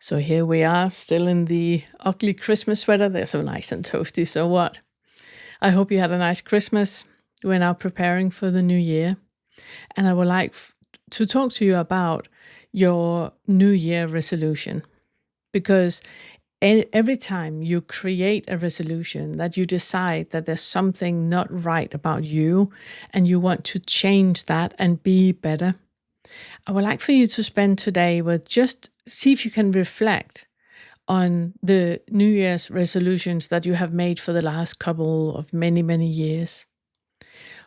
So here we are, still in the ugly Christmas weather. They're so nice and toasty. So what? I hope you had a nice Christmas. We're now preparing for the new year. And I would like to talk to you about your New Year resolution. Because every time you create a resolution that you decide that there's something not right about you and you want to change that and be better, I would like for you to spend today with just see if you can reflect on the New Year's resolutions that you have made for the last couple of many years.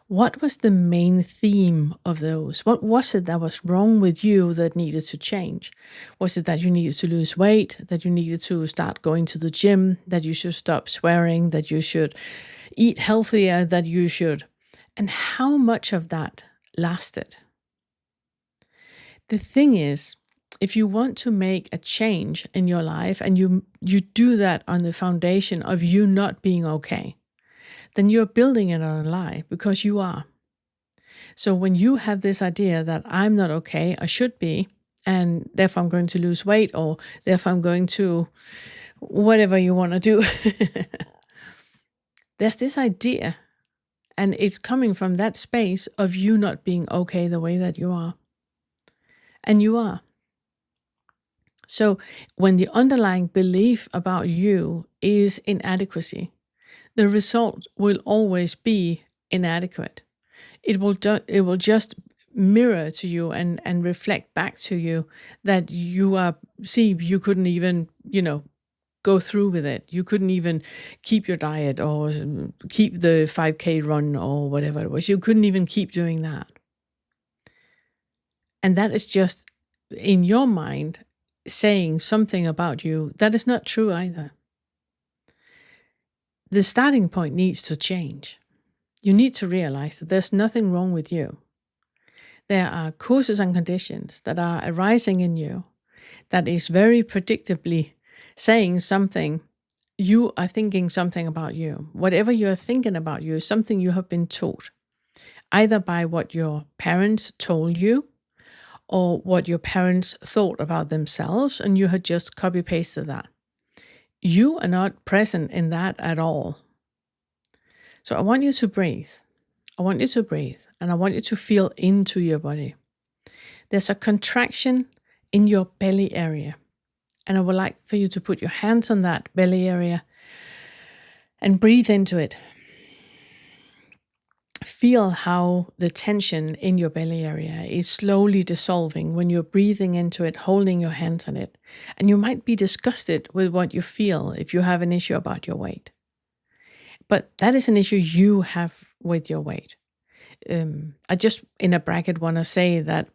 What was the main theme of those? What was it that was wrong with you that needed to change? Was it that you needed to lose weight, that you needed to start going to the gym, that you should stop swearing, that you should eat healthier, that you should? And how much of that lasted? The thing is, if you want to make a change in your life and you do that on the foundation of you not being okay, then you're building it on a lie, because you are. So when you have this idea that I'm not okay, I should be, and therefore I'm going to lose weight, or therefore I'm going to whatever you want to do, there's this idea, and it's coming from that space of you not being okay the way that you are. And you are. So when the underlying belief about you is inadequacy, the result will always be inadequate. It will just mirror to you and reflect back to you that you couldn't even, go through with it. You couldn't even keep your diet or keep the 5K run or whatever it was. You couldn't even keep doing that. And that is just in your mind saying something about you that is not true either. The starting point needs to change. You need to realize that there's nothing wrong with you. There are causes and conditions that are arising in you that is very predictably saying something. You are thinking something about you. Whatever you're thinking about you is something you have been taught, either by what your parents told you or what your parents thought about themselves, and you had just copy-pasted that. You are not present in that at all. So I want you to breathe. I want you to breathe, and I want you to feel into your body. There's a contraction in your belly area, and I would like for you to put your hands on that belly area and breathe into it. Feel how the tension in your belly area is slowly dissolving when you're breathing into it, holding your hands on it. And you might be disgusted with what you feel if you have an issue about your weight. But that is an issue you have with your weight. I just, in a bracket, want to say that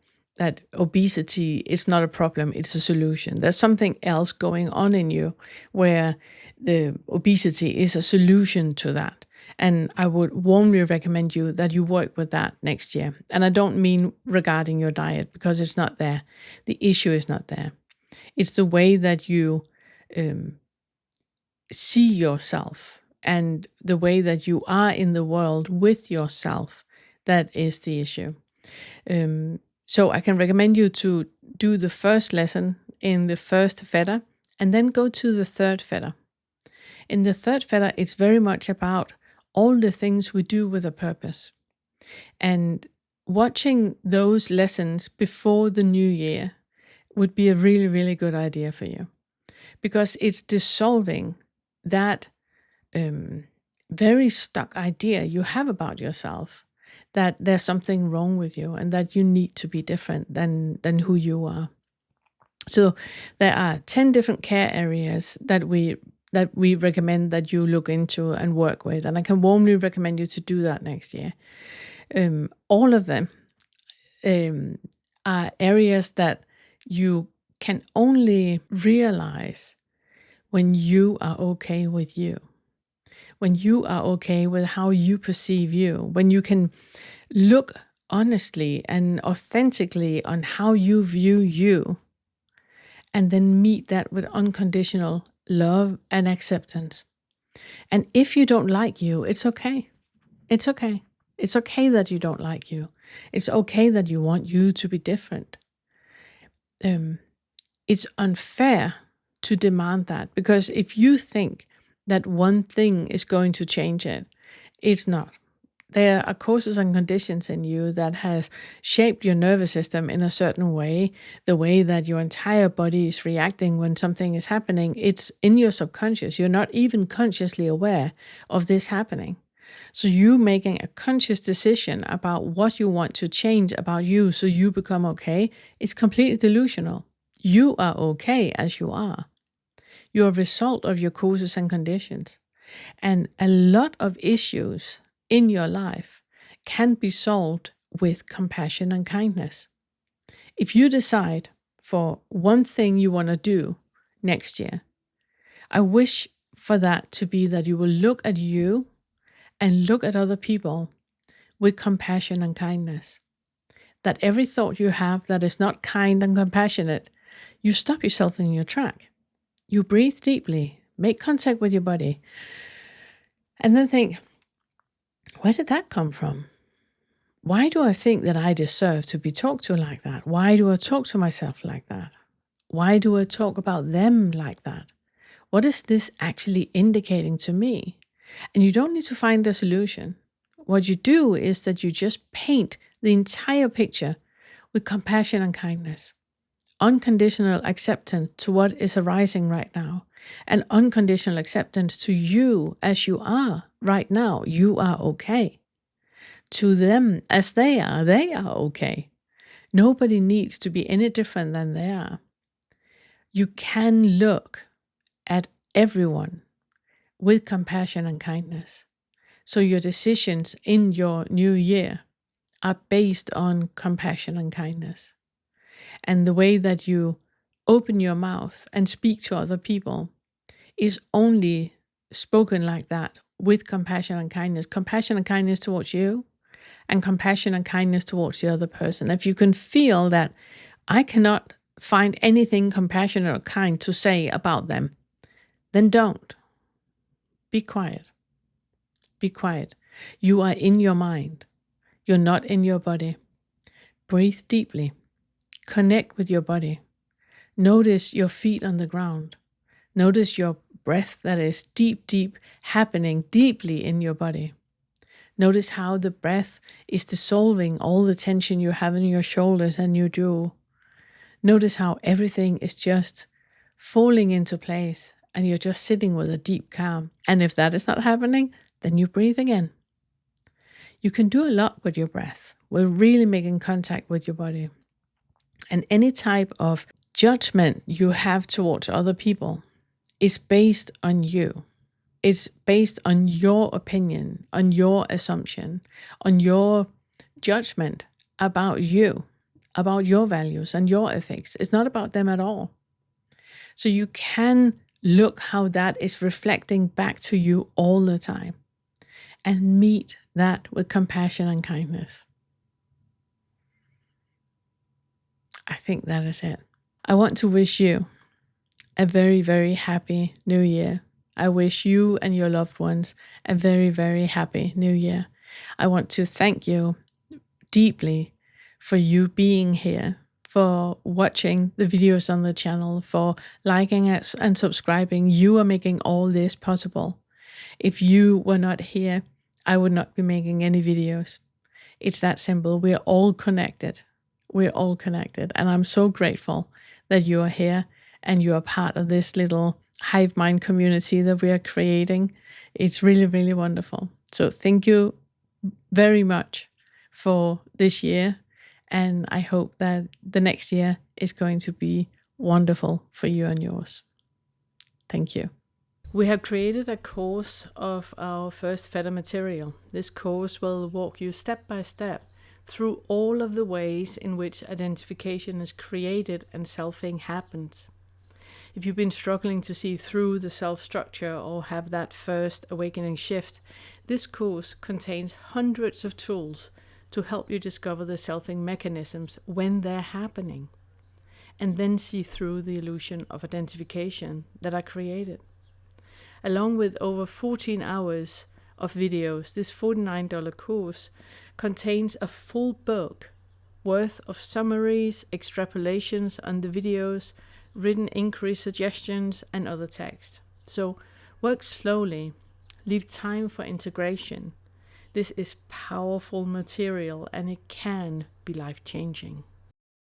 obesity is not a problem, it's a solution. There's something else going on in you where the obesity is a solution to that. And I would warmly recommend you that you work with that next year. And I don't mean regarding your diet, because it's not there. The issue is not there. It's the way that you see yourself and the way that you are in the world with yourself. That is the issue. So I can recommend you to do the first lesson in the first feta and then go to the third feta. In the third feta, it's very much about all the things we do with a purpose. And watching those lessons before the new year would be a really good idea for you, because it's dissolving that very stuck idea you have about yourself, that there's something wrong with you and that you need to be different than who you are. So there are 10 different care areas that we recommend that you look into and work with. And I can warmly recommend you to do that next year. All of them are areas that you can only realize when you are okay with you. When you are okay with how you perceive you, when you can look honestly and authentically on how you view you, and then meet that with unconditional love and acceptance. And if you don't like you, it's okay. It's okay. It's okay that you don't like you. It's okay that you want you to be different. It's unfair to demand that. Because if you think that one thing is going to change it, it's not. There are causes and conditions in you that has shaped your nervous system in a certain way, the way that your entire body is reacting when something is happening. It's in your subconscious. You're not even consciously aware of this happening. So you making a conscious decision about what you want to change about you so you become okay, it's completely delusional. You are okay as you are. You're a result of your causes and conditions. And a lot of issues in your life can be solved with compassion and kindness. If you decide for one thing you want to do next year, I wish for that to be that you will look at you and look at other people with compassion and kindness. That every thought you have that is not kind and compassionate, you stop yourself in your track. You breathe deeply, make contact with your body, and then think, where did that come from? Why do I think that I deserve to be talked to like that? Why do I talk to myself like that? Why do I talk about them like that? What is this actually indicating to me? And you don't need to find the solution. What you do is that you just paint the entire picture with compassion and kindness. Unconditional acceptance to what is arising right now, and unconditional acceptance to you as you are right now. You are okay. To them as they are okay. Nobody needs to be any different than they are. You can look at everyone with compassion and kindness. So your decisions in your new year are based on compassion and kindness. And the way that you open your mouth and speak to other people is only spoken like that, with compassion and kindness. Compassion and kindness towards you, and compassion and kindness towards the other person. If you can feel that I cannot find anything compassionate or kind to say about them, then don't. Be quiet. Be quiet. You are in your mind. You're not in your body. Breathe deeply. Connect with your body. Notice your feet on the ground. Notice your breath that is deep, happening deeply in your body. Notice how the breath is dissolving all the tension you have in your shoulders and your jaw. Notice how everything is just falling into place and you're just sitting with a deep calm. And if that is not happening, then you breathe again. You can do a lot with your breath. We're really making contact with your body. And any type of judgment you have towards other people is based on you. It's based on your opinion, on your assumption, on your judgment about you, about your values and your ethics. It's not about them at all. So you can look how that is reflecting back to you all the time and meet that with compassion and kindness. I think that is it. I want to wish you a very, very happy new year. I wish you and your loved ones a very, very happy new year. I want to thank you deeply for you being here, for watching the videos on the channel, for liking us and subscribing. You are making all this possible. If you were not here, I would not be making any videos. It's that simple. We're all connected. We're all connected. And I'm so grateful that you are here and you are part of this little hive mind community that we are creating. It's really, really wonderful. So thank you very much for this year. And I hope that the next year is going to be wonderful for you and yours. Thank you. We have created a course of our first Feather material. This course will walk you step by step through all of the ways in which identification is created and selfing happens. If you've been struggling to see through the self-structure or have that first awakening shift, this course contains hundreds of tools to help you discover the selfing mechanisms when they're happening, and then see through the illusion of identification that are created. Along with over 14 hours of videos, this $49 course contains a full book worth of summaries, extrapolations on the videos, written inquiry suggestions, and other text. So work slowly, leave time for integration. This is powerful material and it can be life-changing.